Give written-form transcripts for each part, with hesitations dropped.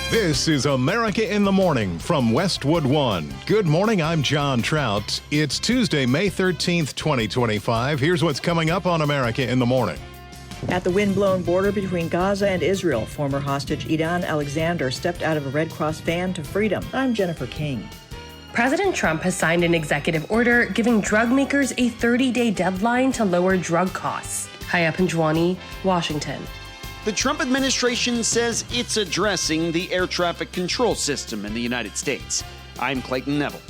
This is America in the Morning from Westwood One. Good morning, I'm John Trout. It's Tuesday, May 13th, 2025. Here's what's coming up on America in the Morning. At the wind-blown border between Gaza and Israel, former hostage Idan Alexander stepped out of a Red Cross van to freedom. I'm Jennifer King. President Trump has signed an executive order giving drug makers a 30-day deadline to lower drug costs. Haya Panjwani, Washington. The Trump administration says it's addressing the air traffic control system in the United States. I'm Clayton Neville.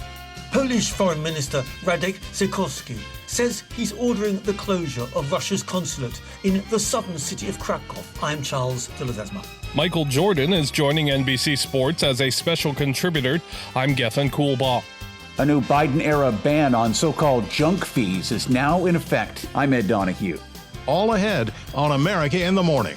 Polish Foreign Minister Radek Sikorski says he's ordering the closure of Russia's consulate in the southern city of Krakow. I'm Charles de Ledesma. Michael Jordan is joining NBC Sports as a special contributor. I'm Gethin Coolbaugh. A new Biden-era ban on so-called junk fees is now in effect. I'm Ed Donahue. All ahead on America in the Morning.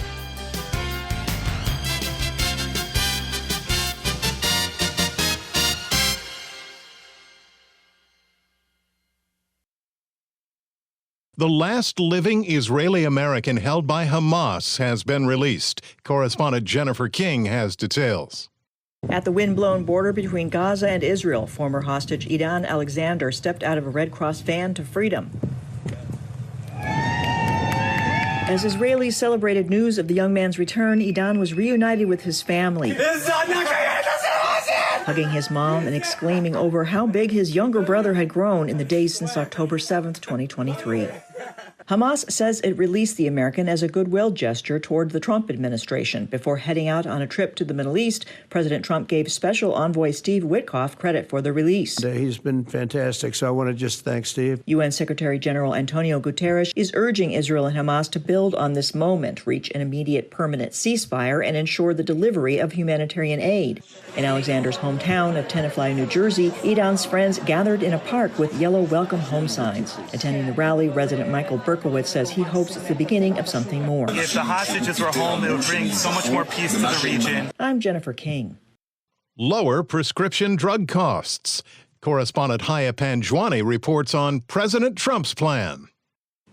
The last living Israeli American held by Hamas has been released. Correspondent Jennifer King has details. At the wind-blown border between Gaza and Israel, former hostage Idan Alexander stepped out of a Red Cross van to freedom. As Israelis celebrated news of the young man's return, Idan was reunited with his family, hugging his mom and exclaiming over how big his younger brother had grown in the days since October 7th, 2023. Hamas says it released the American as a goodwill gesture toward the Trump administration. Before heading out on a trip to the Middle East, President Trump gave Special Envoy Steve Witkoff credit for the release. He's been fantastic, so I want to just thank Steve. UN Secretary General Antonio Guterres is urging Israel and Hamas to build on this moment, reach an immediate permanent ceasefire, and ensure the delivery of humanitarian aid. In Alexander's hometown of Tenafly, New Jersey, Idan's friends gathered in a park with yellow welcome home signs. Attending the rally, resident Michael Berkowitz says he hopes it's the beginning of something more. If the hostages were home, it would bring so much more peace to the region. I'm Jennifer King. Lower prescription drug costs. Correspondent Haya Panjwani reports on President Trump's plan.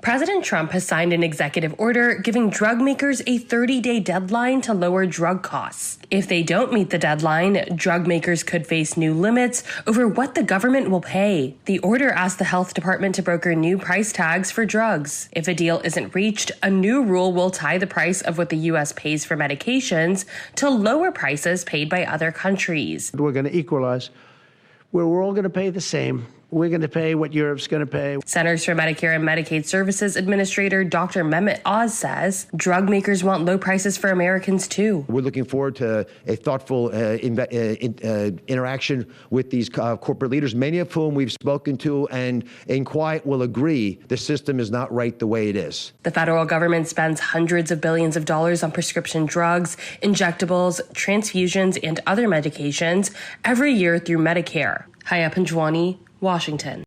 President Trump has signed an executive order giving drug makers a 30-day deadline to lower drug costs. If they don't meet the deadline, drug makers could face new limits over what the government will pay. The order asks the health department to broker new price tags for drugs. If a deal isn't reached, a new rule will tie the price of what the U.S. pays for medications to lower prices paid by other countries. We're going to equalize, where we're all going to pay the same. We're going to pay what Europe's going to pay. Centers for Medicare and Medicaid Services Administrator Dr. Mehmet Oz says drug makers want low prices for Americans, too. We're looking forward to a thoughtful interaction with these corporate leaders, many of whom we've spoken to and in quiet will agree the system is not right the way it is. The federal government spends hundreds of billions of dollars on prescription drugs, injectables, transfusions, and other medications every year through Medicare. Haya Panjwani, Washington.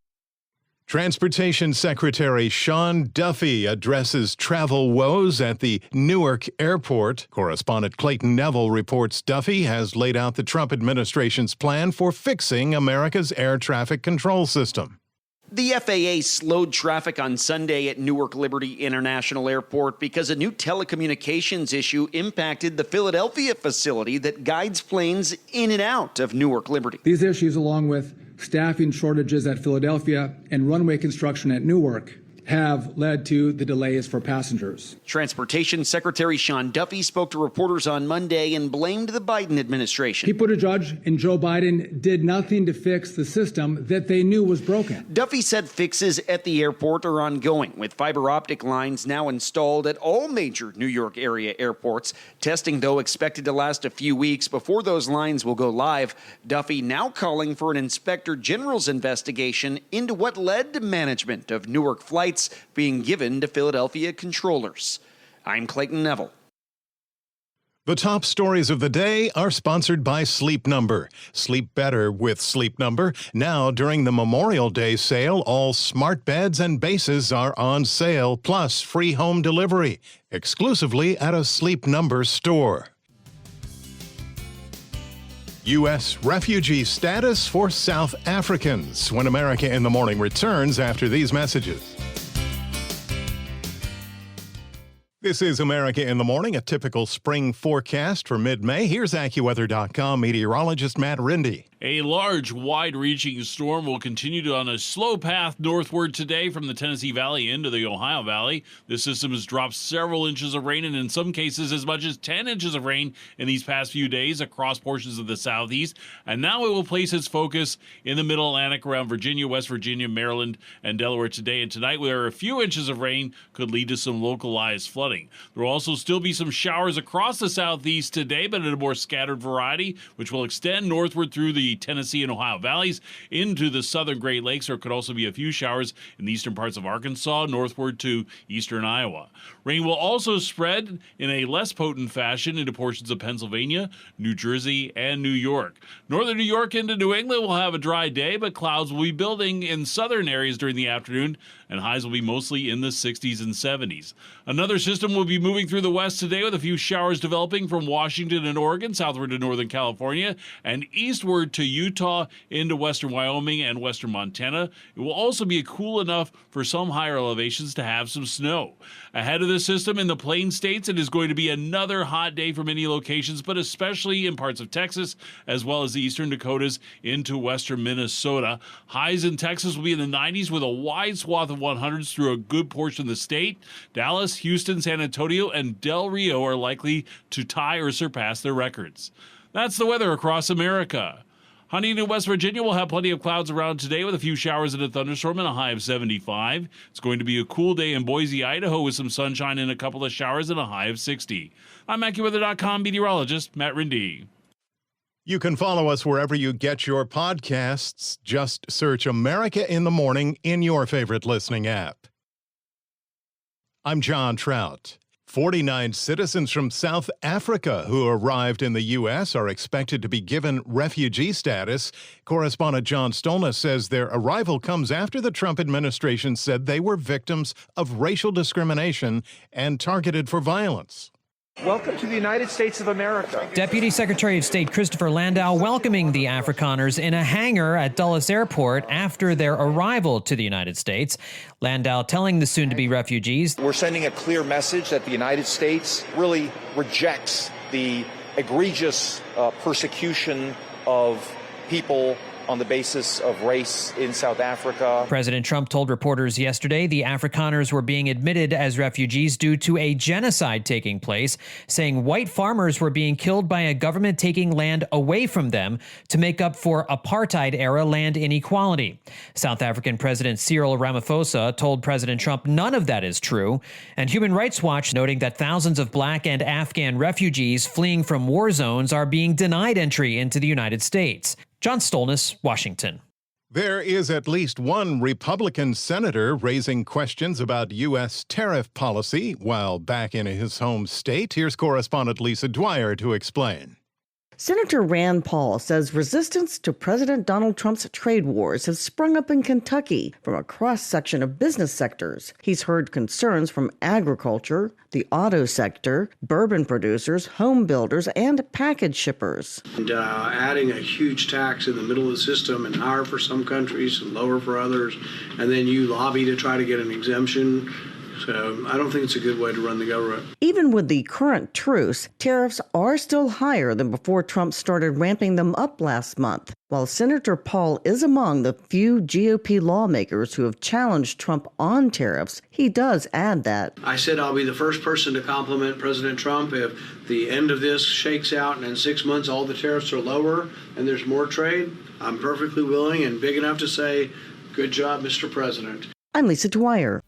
Transportation Secretary Sean Duffy addresses travel woes at the Newark airport. Correspondent Clayton Neville reports Duffy has laid out the Trump administration's plan for fixing America's air traffic control system. The FAA slowed traffic on Sunday at Newark Liberty International Airport because a new telecommunications issue impacted the Philadelphia facility that guides planes in and out of Newark Liberty. These issues, along with staffing shortages at Philadelphia and runway construction at Newark, have led to the delays for passengers. Transportation Secretary Sean Duffy spoke to reporters on Monday and blamed the Biden administration. Pete Buttigieg and Joe Biden did nothing to fix the system that they knew was broken. Duffy said fixes at the airport are ongoing, with fiber optic lines now installed at all major New York area airports. Testing, though, expected to last a few weeks before those lines will go live. Duffy now calling for an inspector general's investigation into what led to management of Newark flights being given to Philadelphia controllers. I'm Clayton Neville. The top stories of the day are sponsored by Sleep Number. Sleep better with Sleep Number. Now, during the Memorial Day sale, all smart beds and bases are on sale, plus free home delivery, exclusively at a Sleep Number store. U.S. refugee status for South Africans when America in the Morning returns after these messages. This is America in the Morning, a typical spring forecast for mid-May. Here's AccuWeather.com meteorologist Matt Rindy. A large, wide-reaching storm will continue on a slow path northward today from the Tennessee Valley into the Ohio Valley. This system has dropped several inches of rain and in some cases as much as 10 inches of rain in these past few days across portions of the southeast. And now it will place its focus in the middle Atlantic around Virginia, West Virginia, Maryland, and Delaware today and tonight, where a few inches of rain could lead to some localized flooding. There will also still be some showers across the southeast today, but in a more scattered variety, which will extend northward through the Tennessee and Ohio valleys into the southern Great Lakes. There could also be a few showers in the eastern parts of Arkansas, northward to eastern Iowa. Rain will also spread in a less potent fashion into portions of Pennsylvania, New Jersey, and New York. Northern New York into New England will have a dry day, but clouds will be building in southern areas during the afternoon, and highs will be mostly in the 60s and 70s. Another system will be moving through the west today with a few showers developing from Washington and Oregon, southward to northern California, and eastward to Utah into western Wyoming and western Montana. It will also be cool enough for some higher elevations to have some snow. Ahead of the system in the Plain States, it is going to be another hot day for many locations, but especially in parts of Texas, as well as the eastern Dakotas into western Minnesota. Highs in Texas will be in the 90s with a wide swath of 100s through a good portion of the state. Dallas, Houston, San Antonio, and Del Rio are likely to tie or surpass their records. That's the weather across America. Huntington, West Virginia will have plenty of clouds around today with a few showers and a thunderstorm and a high of 75. It's going to be a cool day in Boise, Idaho with some sunshine and a couple of showers and a high of 60. I'm AccuWeather.com meteorologist Matt Rindy. You can follow us wherever you get your podcasts. Just search America in the Morning in your favorite listening app. I'm John Trout. 49 citizens from South Africa who arrived in the U.S. are expected to be given refugee status. Correspondent John Solnis says their arrival comes after the Trump administration said they were victims of racial discrimination and targeted for violence. Welcome to the United States of America. Deputy Secretary of State Christopher Landau welcoming the Afrikaners in a hangar at Dulles Airport after their arrival to the United States. Landau telling the soon-to-be refugees, "We're sending a clear message that the United States really rejects the egregious persecution of people on the basis of race in South Africa." President Trump told reporters yesterday the Afrikaners were being admitted as refugees due to a genocide taking place, saying white farmers were being killed by a government taking land away from them to make up for apartheid-era land inequality. South African President Cyril Ramaphosa told President Trump none of that is true, and Human Rights Watch noting that thousands of black and Afghan refugees fleeing from war zones are being denied entry into the United States. John Solnis, Washington. There is at least one Republican senator raising questions about U.S. tariff policy while back in his home state. Here's correspondent Lisa Dwyer to explain. Senator Rand Paul says resistance to President Donald Trump's trade wars has sprung up in Kentucky from a cross-section of business sectors. He's heard concerns from agriculture, the auto sector, bourbon producers, home builders, and package shippers. And adding a huge tax in the middle of the system and higher for some countries and lower for others, and then you lobby to try to get an exemption. So I don't think it's a good way to run the government. Even with the current truce, tariffs are still higher than before Trump started ramping them up last month. While Senator Paul is among the few GOP lawmakers who have challenged Trump on tariffs, he does add that. I said I'll be the first person to compliment President Trump if the end of this shakes out and in 6 months all the tariffs are lower and there's more trade. I'm perfectly willing and big enough to say, good job, Mr. President. I'm Lisa Dwyer.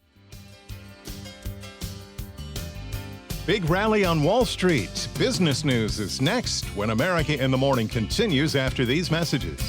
Big rally on Wall Street. Business news is next when America in the Morning continues after these messages.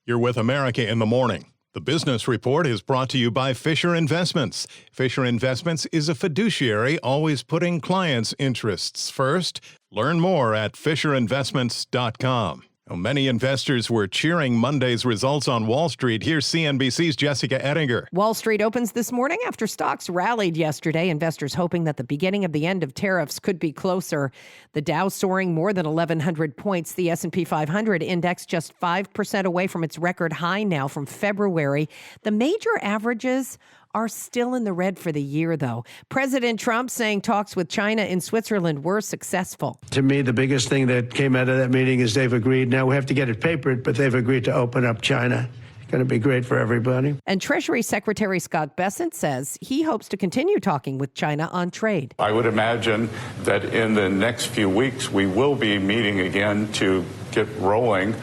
You're with America in the Morning. The business report is brought to you by Fisher Investments. Fisher Investments is a fiduciary always putting clients' interests first. Learn more at FisherInvestments.com. Many investors were cheering Monday's results on Wall Street. Here's CNBC's Jessica Ettinger. Wall Street opens this morning after stocks rallied yesterday. Investors hoping that the beginning of the end of tariffs could be closer. The Dow soaring more than 1,100 points. The S&P 500 index just 5% away from its record high now from February. The major averages are still in the red for the year, though. President Trump saying talks with China and Switzerland were successful. To me, the biggest thing that came out of that meeting is they've agreed. Now we have to get it papered, but they've agreed to open up China. Going to be great for everybody. And Treasury Secretary Scott Bessent says he hopes to continue talking with China on trade. I would imagine that in the next few weeks, we will be meeting again to get rolling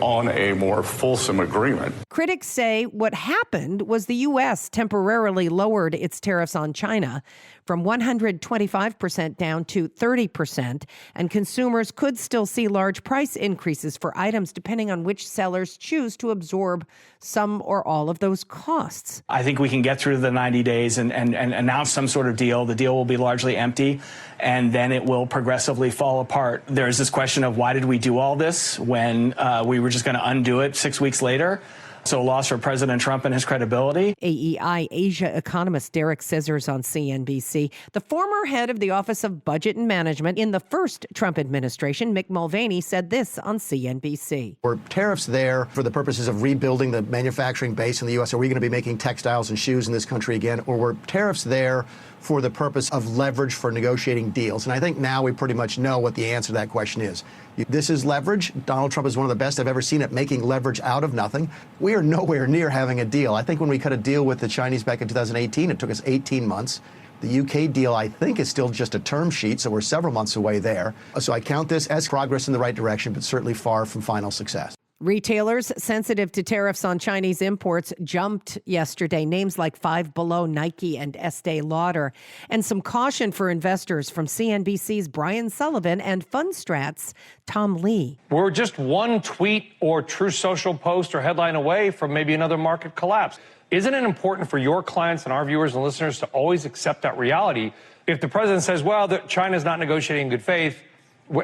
on a more fulsome agreement. Critics say what happened was the U.S. temporarily lowered its tariffs on China from 125% down to 30%, and consumers could still see large price increases for items depending on which sellers choose to absorb some or all of those costs. I think we can get through the 90 days and announce some sort of deal. The deal will be largely empty, and then it will progressively fall apart. There's this question of why did we do all this when we were just going to undo it 6 weeks later? So a loss for President Trump and his credibility. AEI Asia economist Derek Scissors on CNBC. The former head of the Office of Budget and Management in the first Trump administration, Mick Mulvaney, said this on CNBC. Were tariffs there for the purposes of rebuilding the manufacturing base in the U.S.? Are we going to be making textiles and shoes in this country again? Or were tariffs there for the purpose of leverage for negotiating deals? And I think now we pretty much know what the answer to that question is. This is leverage. Donald Trump is one of the best I've ever seen at making leverage out of nothing. We are nowhere near having a deal. I think when we cut a deal with the Chinese back in 2018, it took us 18 months. The UK deal, I think, is still just a term sheet, so we're several months away there. So I count this as progress in the right direction, but certainly far from final success. Retailers sensitive to tariffs on Chinese imports jumped yesterday. Names like Five Below, Nike, and Estee Lauder. And some caution for investors from CNBC's Brian Sullivan and Fundstrat's Tom Lee. We're just one tweet or True Social post or headline away from maybe another market collapse. Isn't it important for your clients and our viewers and listeners to always accept that reality? If the president says, well, China's not negotiating in good faith,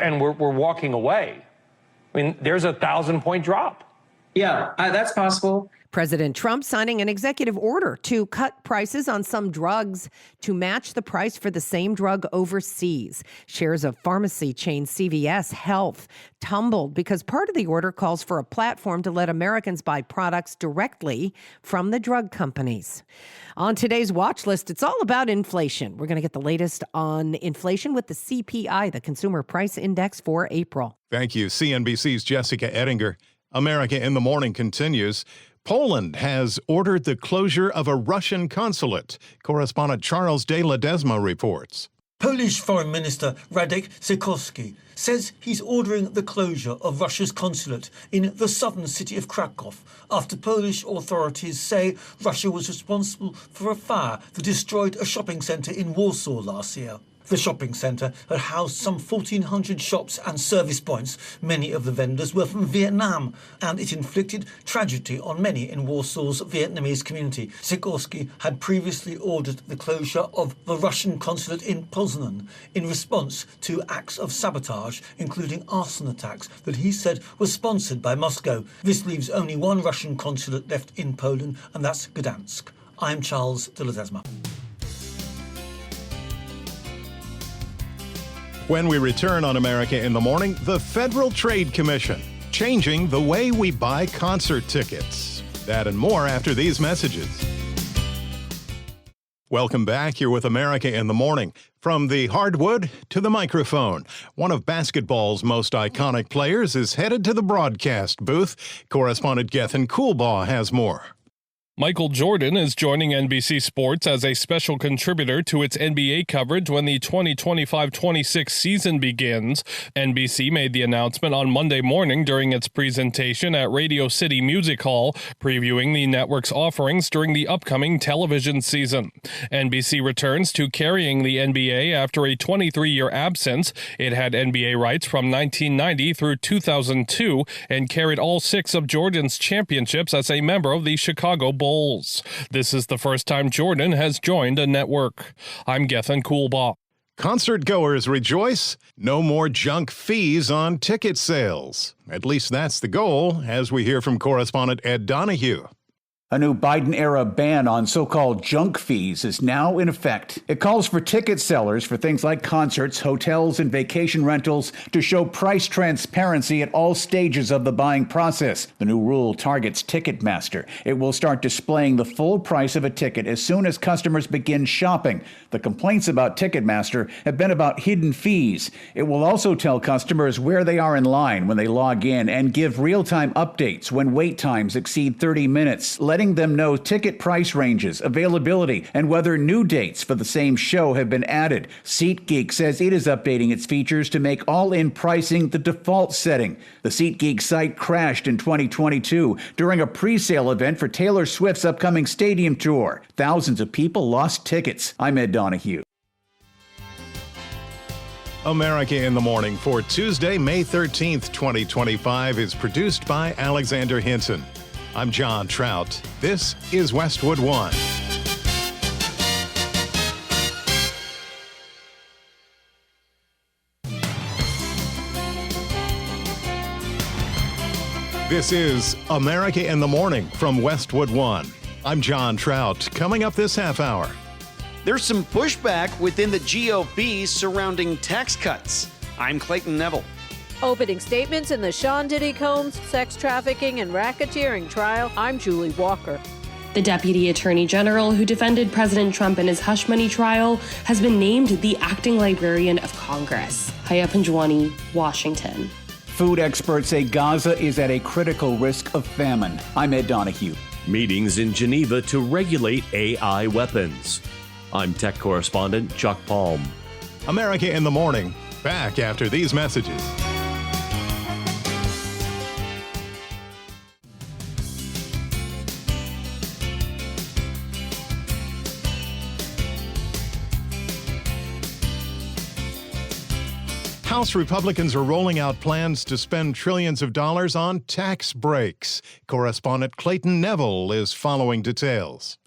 and we're walking away, I mean, there's a 1,000-point drop. Yeah, that's possible. President Trump signing an executive order to cut prices on some drugs to match the price for the same drug overseas. Shares of pharmacy chain CVS Health tumbled because part of the order calls for a platform to let Americans buy products directly from the drug companies. On today's watch list, it's all about inflation. We're going to get the latest on inflation with the CPI, the Consumer Price Index for April. Thank you. CNBC's Jessica Ettinger. America in the Morning continues. Poland has ordered the closure of a Russian consulate. Correspondent Charles de Ledesma reports. Polish Foreign Minister Radek Sikorski says he's ordering the closure of Russia's consulate in the southern city of Krakow after Polish authorities say Russia was responsible for a fire that destroyed a shopping centre in Warsaw last year. The shopping centre had housed some 1,400 shops and service points. Many of the vendors were from Vietnam, and it inflicted tragedy on many in Warsaw's Vietnamese community. Sikorski had previously ordered the closure of the Russian consulate in Poznan in response to acts of sabotage, including arson attacks that he said were sponsored by Moscow. This leaves only one Russian consulate left in Poland, and that's Gdansk. I'm Charles de Ledesma. When we return on America in the Morning, the Federal Trade Commission, changing the way we buy concert tickets. That and more after these messages. Welcome back. You're with America in the Morning. From the hardwood to the microphone, one of basketball's most iconic players is headed to the broadcast booth. Correspondent Gethin Coolbaugh has more. Michael Jordan is joining NBC Sports as a special contributor to its NBA coverage when the 2025-26 season begins. NBC made the announcement on Monday morning during its presentation at Radio City Music Hall, previewing the network's offerings during the upcoming television season. NBC returns to carrying the NBA after a 23-year absence. It had NBA rights from 1990 through 2002 and carried all 6 of Jordan's championships as a member of the Chicago Bulls. This is the first time Jordan has joined a network. I'm Gethin Coolbaugh. Concert goers rejoice. No more junk fees on ticket sales. At least that's the goal, as we hear from correspondent Ed Donahue. A new Biden-era ban on so-called junk fees is now in effect. It calls for ticket sellers for things like concerts, hotels, and vacation rentals to show price transparency at all stages of the buying process. The new rule targets Ticketmaster. It will start displaying the full price of a ticket as soon as customers begin shopping. The complaints about Ticketmaster have been about hidden fees. It will also tell customers where they are in line when they log in and give real-time updates when wait times exceed 30 minutes, letting them know ticket price ranges, availability, and whether new dates for the same show have been added. SeatGeek says it is updating its features to make all-in pricing the default setting. The SeatGeek site crashed in 2022 during a pre-sale event for Taylor Swift's upcoming stadium tour. Thousands of people lost tickets. I'm Ed Donahue. America in the Morning for Tuesday, May 13th, 2025 is produced by Alexander Hinton. I'm John Trout. This is Westwood One. This is America in the Morning from Westwood One. I'm John Trout. Coming up this half hour. There's some pushback within the GOP surrounding tax cuts. I'm Clayton Neville. Opening statements in the Sean Diddy Combs sex trafficking and racketeering trial. I'm Julie Walker. The Deputy Attorney General who defended President Trump in his hush money trial has been named the Acting Librarian of Congress. Haya Panjwani, Washington. Food experts say Gaza is at a critical risk of famine. I'm Ed Donahue. Meetings in Geneva to regulate AI weapons. I'm tech correspondent Chuck Palm. America in the Morning, back after these messages. House Republicans are rolling out plans to spend trillions of dollars on tax breaks. Correspondent Clayton Neville is following details.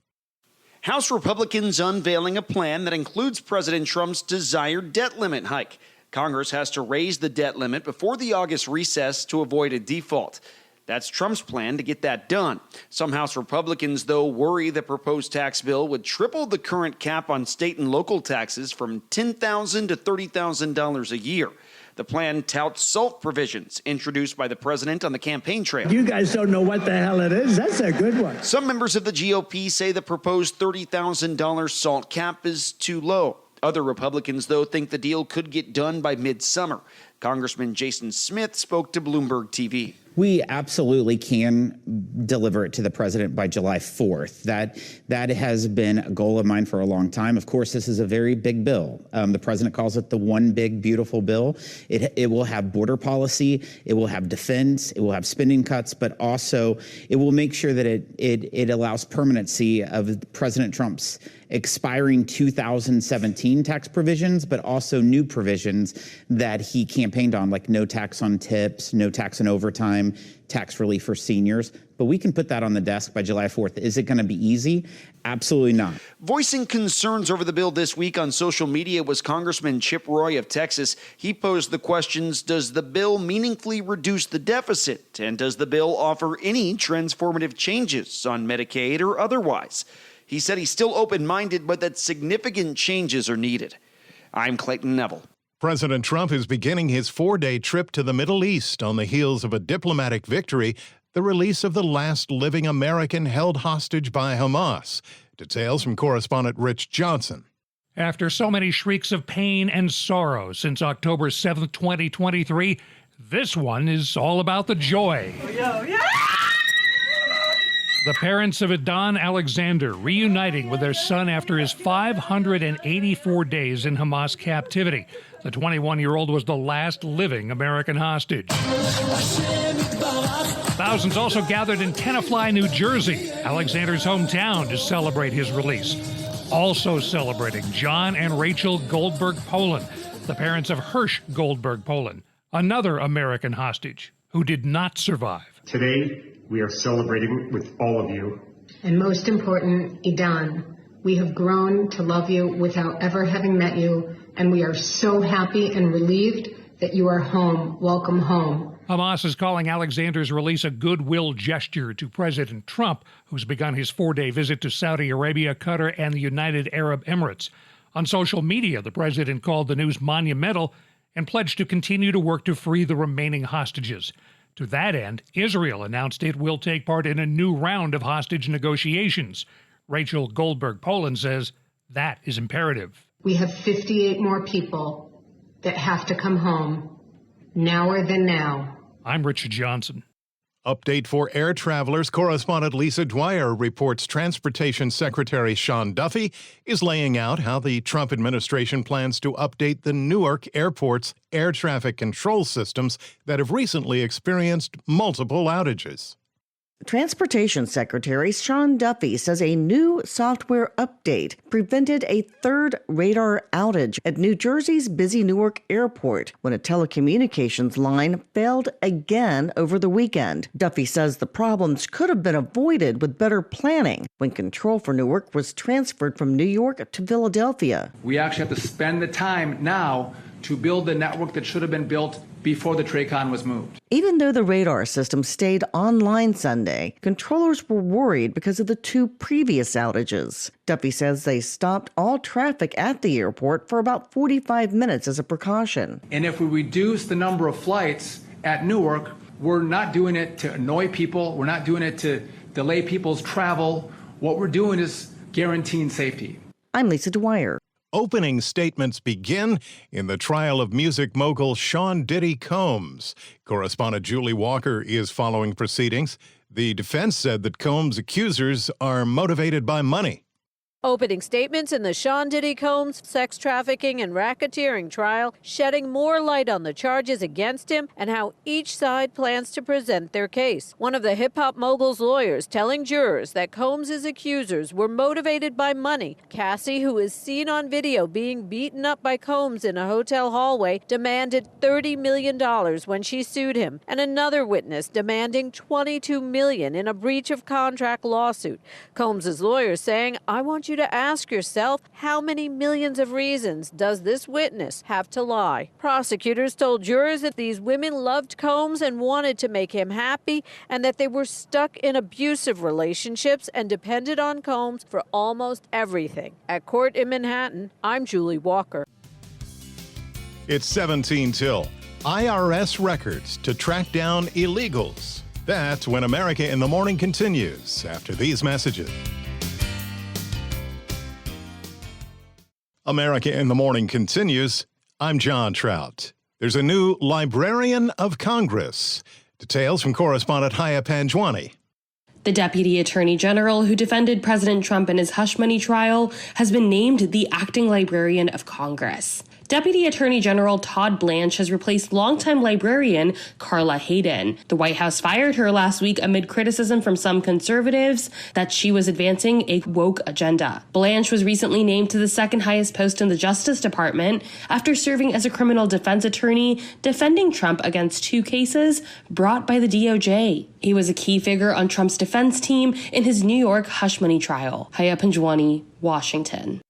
House Republicans unveiling a plan that includes President Trump's desired debt limit hike. Congress has to raise the debt limit before the August recess to avoid a default. That's Trump's plan to get that done. Some House Republicans, though, worry the proposed tax bill would triple the current cap on state and local taxes from $10,000 to $30,000 a year. The plan touts SALT provisions introduced by the president on the campaign trail. You guys don't know what the hell it is. That's a good one. Some members of the GOP say the proposed $30,000 SALT cap is too low. Other Republicans, though, think the deal could get done by midsummer. Congressman Jason Smith spoke to Bloomberg TV. We absolutely can deliver it to the president by July 4th. That has been a goal of mine for a long time. Of course, this is a very big bill. The president calls it the one big, beautiful bill. It will have border policy. It will have defense. It will have spending cuts, but also it will make sure that it allows permanency of President Trump's expiring 2017 tax provisions, but also new provisions that he campaigned on, like no tax on tips, no tax on overtime, tax relief for seniors. But we can put that on the desk by July 4th. Is it going to be easy? Absolutely not. Voicing concerns over the bill this week on social media was Congressman Chip Roy of Texas. He posed the questions, does the bill meaningfully reduce the deficit? And does the bill offer any transformative changes on Medicaid or otherwise? He said he's still open-minded, but that significant changes are needed. I'm Clayton Neville. President Trump is beginning his 4-day trip to the Middle East on the heels of a diplomatic victory, the release of the last living American held hostage by Hamas. Details from correspondent Rich Johnson. After so many shrieks of pain and sorrow since October 7th, 2023, this one is all about the joy. The parents of Adnan Alexander reuniting with their son after his 584 days in Hamas captivity. The 21-year-old was the last living American hostage. Thousands also gathered in Tenafly, New Jersey, Alexander's hometown, to celebrate his release. Also celebrating John and Rachel Goldberg Poland, the parents of Hirsch Goldberg Poland, another American hostage who did not survive. Today, we are celebrating with all of you. And most important, Adnan, we have grown to love you without ever having met you, and we are so happy and relieved that you are home. Welcome home. Hamas is calling Alexander's release a goodwill gesture to President Trump, who's begun his 4-day visit to Saudi Arabia, Qatar, and the United Arab Emirates. On social media, the president called the news monumental and pledged to continue to work to free the remaining hostages. To that end, Israel announced it will take part in a new round of hostage negotiations. Rachel Goldberg-Poland says that is imperative. We have 58 more people that have to come home, nower than now. I'm Richard Johnson. Update for air travelers. Correspondent Lisa Dwyer reports Transportation Secretary Sean Duffy is laying out how the Trump administration plans to update the Newark airport's air traffic control systems that have recently experienced multiple outages. Transportation Secretary Sean Duffy says a new software update prevented a third radar outage at New Jersey's busy Newark airport when a telecommunications line failed again over the weekend. Duffy says the problems could have been avoided with better planning when control for Newark was transferred from New York to Philadelphia. We actually have to spend the time now to build the network that should have been built before the TRACON was moved. Even though the radar system stayed online Sunday, controllers were worried because of the 2 previous outages. Duffy says they stopped all traffic at the airport for about 45 minutes as a precaution. And if we reduce the number of flights at Newark, we're not doing it to annoy people. We're not doing it to delay people's travel. What we're doing is guaranteeing safety. I'm Lisa Dwyer. Opening statements begin in the trial of music mogul Sean Diddy Combs. Correspondent Julie Walker is following proceedings. The defense said that Combs' accusers are motivated by money. Opening statements in the Sean Diddy Combs sex trafficking and racketeering trial, shedding more light on the charges against him and how each side plans to present their case. One of the hip-hop mogul's lawyers telling jurors that Combs' accusers were motivated by money. Cassie, who is seen on video being beaten up by Combs in a hotel hallway, demanded $30 million when she sued him, and another witness demanding $22 million in a breach of contract lawsuit. Combs' lawyer saying, "I want you to ask yourself, how many millions of reasons does this witness have to lie?" Prosecutors told jurors that these women loved Combs and wanted to make him happy, and that they were stuck in abusive relationships and depended on Combs for almost everything. At court in Manhattan, I'm Julie Walker. It's 17 till. IRS records to track down illegals. That's when America in the Morning continues after these messages. America in the Morning continues. I'm John Trout. There's a new Librarian of Congress. Details from Correspondent Haya Panjwani. The Deputy Attorney General who defended President Trump in his hush money trial has been named the Acting Librarian of Congress. Deputy Attorney General Todd Blanche has replaced longtime librarian Carla Hayden. The White House fired her last week amid criticism from some conservatives that she was advancing a woke agenda. Blanche was recently named to the second highest post in the Justice Department after serving as a criminal defense attorney defending Trump against 2 cases brought by the DOJ. He was a key figure on Trump's defense team in his New York hush money trial. Haya Panjwani, Washington.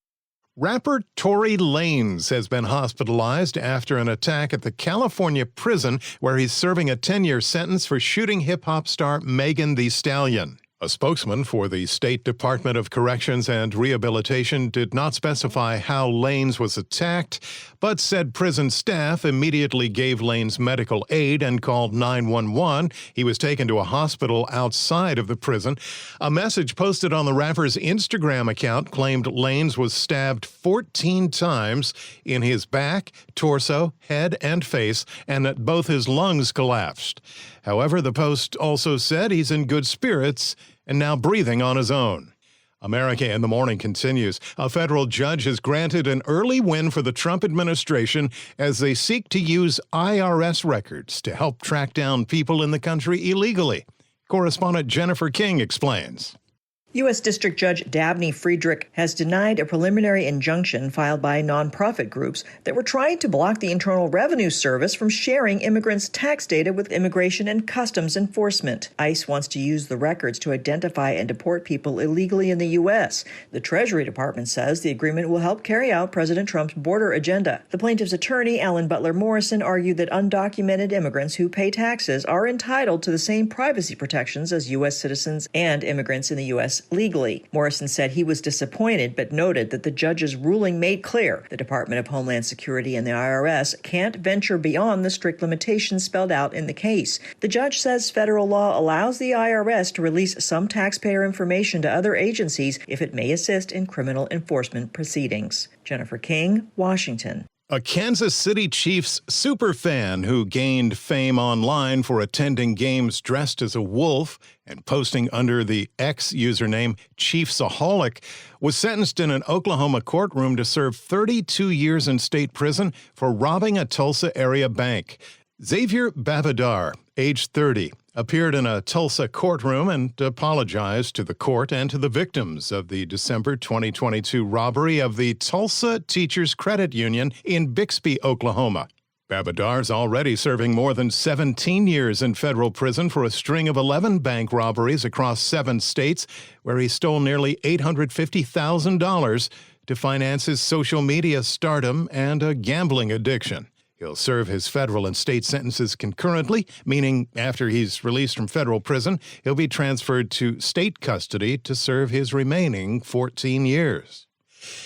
Rapper Tory Lanez has been hospitalized after an attack at the California prison where he's serving a 10-year sentence for shooting hip-hop star Megan Thee Stallion. A spokesman for the State Department of Corrections and Rehabilitation did not specify how Lanez was attacked, but said prison staff immediately gave Lanez medical aid and called 911. He was taken to a hospital outside of the prison. A message posted on the rapper's Instagram account claimed Lanez was stabbed 14 times in his back, torso, head, and face, and that both his lungs collapsed. However, the post also said he's in good spirits and now breathing on his own. America in the Morning continues. A federal judge has granted an early win for the Trump administration as they seek to use IRS records to help track down people in the country illegally. Correspondent Jennifer King explains. U.S. District Judge Dabney Friedrich has denied a preliminary injunction filed by nonprofit groups that were trying to block the Internal Revenue Service from sharing immigrants' tax data with Immigration and Customs Enforcement. ICE wants to use the records to identify and deport people illegally in the U.S. The Treasury Department says the agreement will help carry out President Trump's border agenda. The plaintiff's attorney, Alan Butler Morrison, argued that undocumented immigrants who pay taxes are entitled to the same privacy protections as U.S. citizens and immigrants in the U.S. legally. Morrison said he was disappointed, but noted that the judge's ruling made clear the Department of Homeland Security and the IRS can't venture beyond the strict limitations spelled out in the case. The judge says federal law allows the IRS to release some taxpayer information to other agencies if it may assist in criminal enforcement proceedings. Jennifer King, Washington. A Kansas City Chiefs superfan who gained fame online for attending games dressed as a wolf and posting under the X username Chiefsaholic was sentenced in an Oklahoma courtroom to serve 32 years in state prison for robbing a Tulsa area bank. Xavier Bavadar, age 30, appeared in a Tulsa courtroom and apologized to the court and to the victims of the December 2022 robbery of the Tulsa Teachers Credit Union in Bixby, Oklahoma. Babadar's already serving more than 17 years in federal prison for a string of 11 bank robberies across 7 states, where he stole nearly $850,000 to finance his social media stardom and a gambling addiction. He'll serve his federal and state sentences concurrently, meaning after he's released from federal prison, he'll be transferred to state custody to serve his remaining 14 years.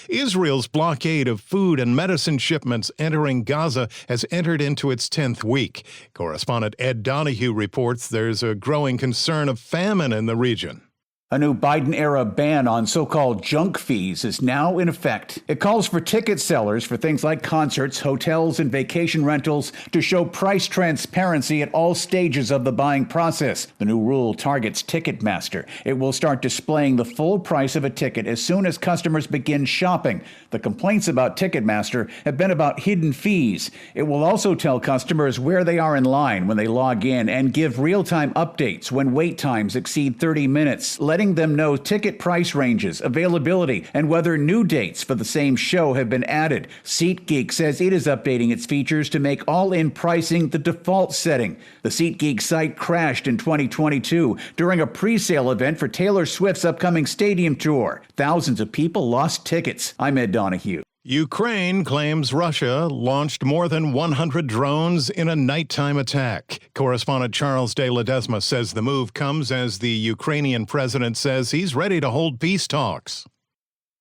Israel's blockade of food and medicine shipments entering Gaza has entered into its 10th week. Correspondent Ed Donahue reports there's a growing concern of famine in the region. A new Biden-era ban on so-called junk fees is now in effect. It calls for ticket sellers for things like concerts, hotels, and vacation rentals to show price transparency at all stages of the buying process. The new rule targets Ticketmaster. It will start displaying the full price of a ticket as soon as customers begin shopping. The complaints about Ticketmaster have been about hidden fees. It will also tell customers where they are in line when they log in and give real-time updates when wait times exceed 30 minutes, letting them know ticket price ranges, availability, and whether new dates for the same show have been added. SeatGeek says it is updating its features to make all-in pricing the default setting. The SeatGeek site crashed in 2022 during a pre-sale event for Taylor Swift's upcoming stadium tour. Thousands of people lost tickets. I'm Ed Donahue. Ukraine claims Russia launched more than 100 drones in a nighttime attack. Correspondent Charles de Ledesma says the move comes as the Ukrainian president says he's ready to hold peace talks.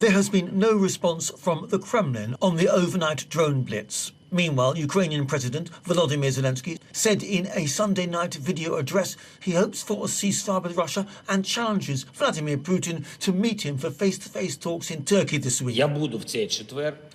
There has been no response from the Kremlin on the overnight drone blitz. Meanwhile, Ukrainian President Volodymyr Zelensky said in a Sunday night video address he hopes for a ceasefire with Russia and challenges Vladimir Putin to meet him for face-to-face talks in Turkey this week.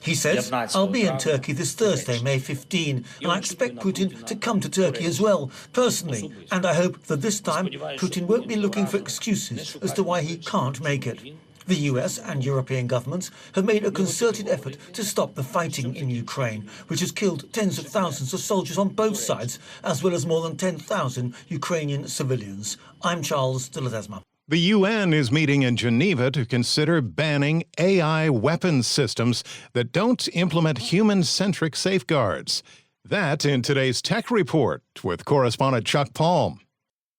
He says, "I'll be in Turkey this Thursday, May 15, and I expect Putin to come to Turkey as well, personally, and I hope that this time Putin won't be looking for excuses as to why he can't make it." The US and European governments have made a concerted effort to stop the fighting in Ukraine, which has killed tens of thousands of soldiers on both sides, as well as more than 10,000 Ukrainian civilians. I'm Charles de Ledesma. The UN is meeting in Geneva to consider banning AI weapons systems that don't implement human-centric safeguards. That in today's Tech Report with correspondent Chuck Palm.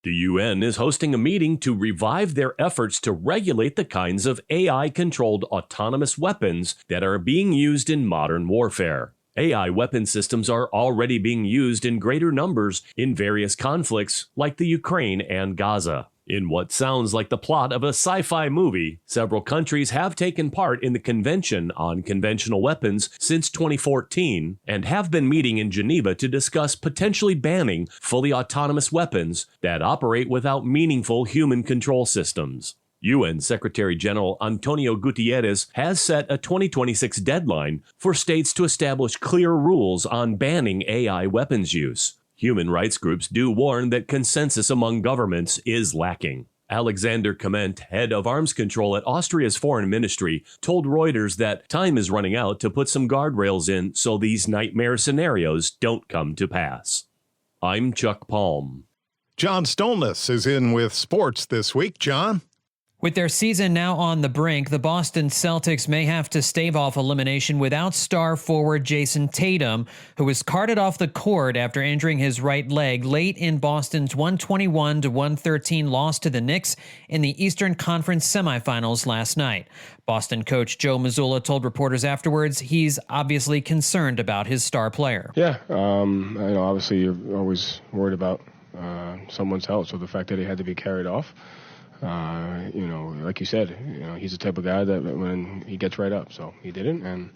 The UN is hosting a meeting to revive their efforts to regulate the kinds of AI-controlled autonomous weapons that are being used in modern warfare. AI weapon systems are already being used in greater numbers in various conflicts like the Ukraine and Gaza. In what sounds like the plot of a sci-fi movie, several countries have taken part in the Convention on Conventional Weapons since 2014 and have been meeting in Geneva to discuss potentially banning fully autonomous weapons that operate without meaningful human control systems. UN Secretary General Antonio Guterres has set a 2026 deadline for states to establish clear rules on banning AI weapons use. Human rights groups do warn that consensus among governments is lacking. Alexander Kement, head of arms control at Austria's foreign ministry, told Reuters that time is running out to put some guardrails in so these nightmare scenarios don't come to pass. I'm Chuck Palm. John Solnis is in with sports this week. John? With their season now on the brink, the Boston Celtics may have to stave off elimination without star forward Jason Tatum, who was carted off the court after injuring his right leg late in Boston's 121-113 loss to the Knicks in the Eastern Conference semifinals last night. Boston coach Joe Mazzulla told reporters afterwards he's obviously concerned about his star player. Yeah, obviously you're always worried about someone's health, so the fact that he had to be carried off, like you said, he's the type of guy that when he gets right up, so he didn't, and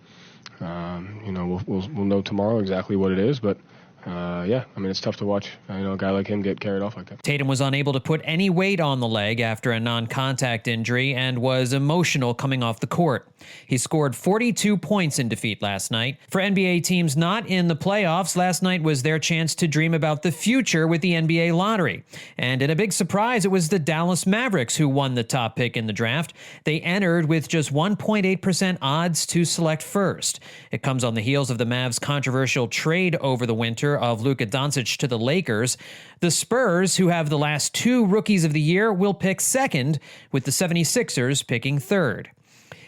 we'll know tomorrow exactly what it is, but it's tough to watch a guy like him get carried off like that. Tatum was unable to put any weight on the leg after a non-contact injury and was emotional coming off the court. He scored 42 points in defeat last night. For NBA teams not in the playoffs, last night was their chance to dream about the future with the NBA lottery. And in a big surprise, it was the Dallas Mavericks who won the top pick in the draft. They entered with just 1.8% odds to select first. It comes on the heels of the Mavs' controversial trade over the winter of Luka Doncic to the Lakers. The Spurs, who have the last two rookies of the year, will pick second, with the 76ers picking third.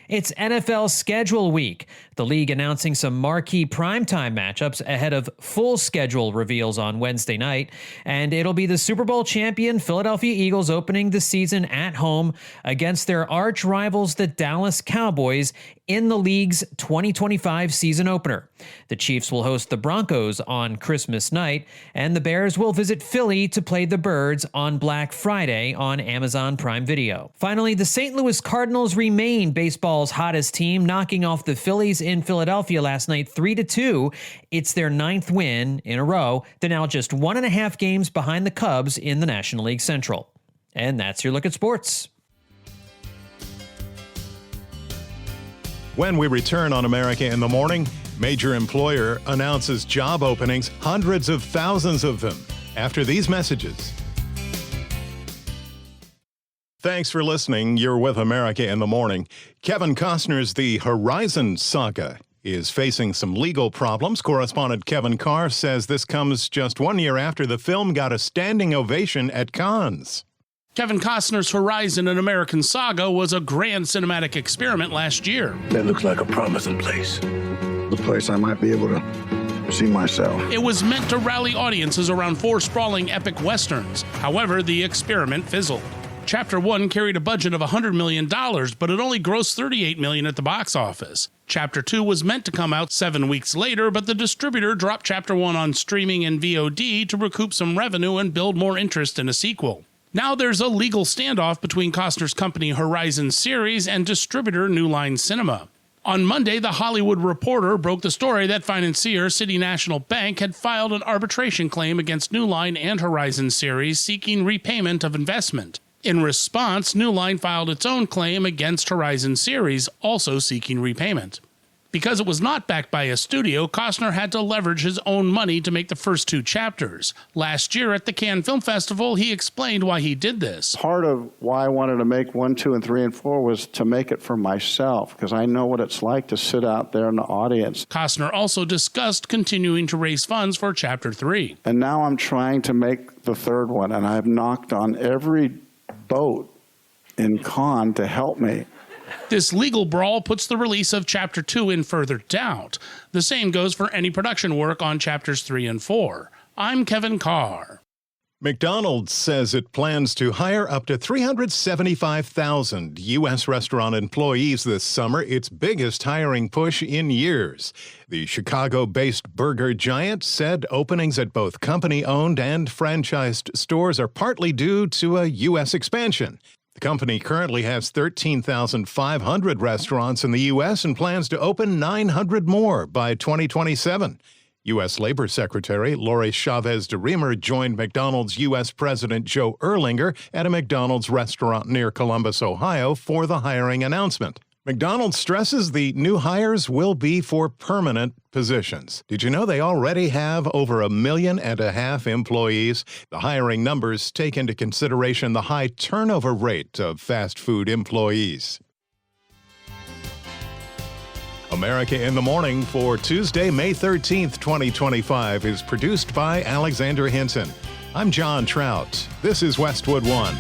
It's NFL schedule week, the league announcing some marquee primetime matchups ahead of full schedule reveals on Wednesday night, and it'll be the Super Bowl champion Philadelphia Eagles opening the season at home against their arch rivals, the Dallas Cowboys, in the league's 2025 season opener. The Chiefs will host the Broncos on Christmas night, and the Bears will visit Philly to play the Birds on Black Friday on Amazon Prime Video. Finally, the St. Louis Cardinals remain baseball's hottest team, knocking off the Phillies in Philadelphia last night 3-2. It's their 9th win in a row. They're now just 1.5 games behind the Cubs in the National League Central. And that's your look at sports. When we return on America in the Morning, major employer announces job openings, hundreds of thousands of them, after these messages. Thanks for listening. You're with America in the Morning. Kevin Costner's The Horizon Saga is facing some legal problems. Correspondent Kevin Carr says this comes just 1 year after the film got a standing ovation at Cannes. Kevin Costner's Horizon, an American Saga was a grand cinematic experiment last year. That looks like a promising place. The place I might be able to see myself. It was meant to rally audiences around 4 sprawling epic westerns. However, the experiment fizzled. Chapter 1 carried a budget of $100 million, but it only grossed $38 million at the box office. Chapter 2 was meant to come out 7 weeks later, but the distributor dropped Chapter 1 on streaming and VOD to recoup some revenue and build more interest in a sequel. Now there's a legal standoff between Costner's company Horizon Series and distributor New Line Cinema. On Monday, The Hollywood Reporter broke the story that financier City National Bank had filed an arbitration claim against New Line and Horizon Series seeking repayment of investment. In response, New Line filed its own claim against Horizon Series, also seeking repayment. Because it was not backed by a studio, Costner had to leverage his own money to make the first 2 chapters. Last year at the Cannes Film Festival, he explained why he did this. Part of why I wanted to make 1, 2, and 3, and 4 was to make it for myself, because I know what it's like to sit out there in the audience. Costner also discussed continuing to raise funds for Chapter 3. And now I'm trying to make the 3rd one, and I've knocked on every boat in Cannes to help me. This legal brawl puts the release of Chapter 2 in further doubt. The same goes for any production work on Chapters 3 and 4. I'm Kevin Carr. McDonald's says it plans to hire up to 375,000 U.S. restaurant employees this summer, its biggest hiring push in years. The Chicago-based burger giant said openings at both company-owned and franchised stores are partly due to a U.S. expansion. The company currently has 13,500 restaurants in the U.S. and plans to open 900 more by 2027. U.S. Labor Secretary Lori Chavez de Remer joined McDonald's U.S. President Joe Erlinger at a McDonald's restaurant near Columbus, Ohio, for the hiring announcement. McDonald's stresses the new hires will be for permanent positions. Did you know they already have over 1.5 million employees? The hiring numbers take into consideration the high turnover rate of fast food employees. America in the Morning for Tuesday, May 13th, 2025 is produced by Alexander Hinton. I'm John Trout. This is Westwood One.